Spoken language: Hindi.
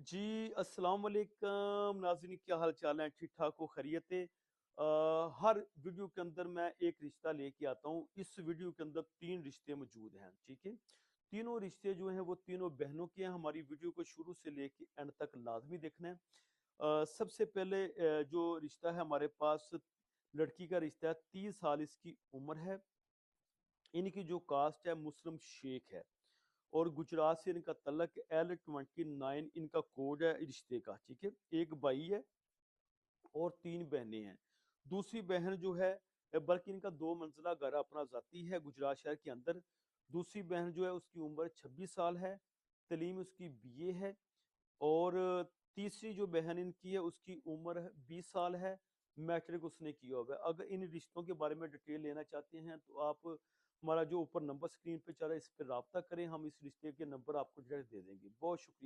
जी, अस्सलाम वालेकुम नाज़रीन, क्या हाल चाल है? ठीक ठाक हो, खैरियत है? हर वीडियो के अंदर मैं एक रिश्ता लेके आता हूँ। इस वीडियो के अंदर 3 रिश्ते मौजूद हैं, ठीक है? तीनों रिश्ते जो हैं वो तीनों बहनों के हैं। हमारी वीडियो को शुरू से लेके एंड तक लाज़मी देखना है। सबसे पहले जो रिश्ता है हमारे पास, लड़की का रिश्ता है, 30 साल इसकी उम्र है। इनकी जो कास्ट है मुस्लिम शेख है और गुजरात से इनका तल्लक L29 इनका कोड है रिश्ते का, ठीक है। एक भाई है और 3 बहनें हैं। दूसरी बहन जो है, बल्कि इनका 2 मंजिला घर अपना ज़ाती है गुजरात शहर के अंदर। दूसरी बहन जो है उसकी उम्र 26 साल है, तलीम उसकी बीए है। और तीसरी जो बहन इनकी है उसकी उम्र 20 साल है, मैट्रिक उसने किया हुआ है। अगर इन रिश्तों के बारे में डिटेल लेना चाहते हैं तो आप हमारा जो ऊपर नंबर स्क्रीन पे चल रहा है इस पे राब्ता करें, हम इस रिश्ते के नंबर आपको डायरेक्ट दे देंगे। बहुत शुक्रिया।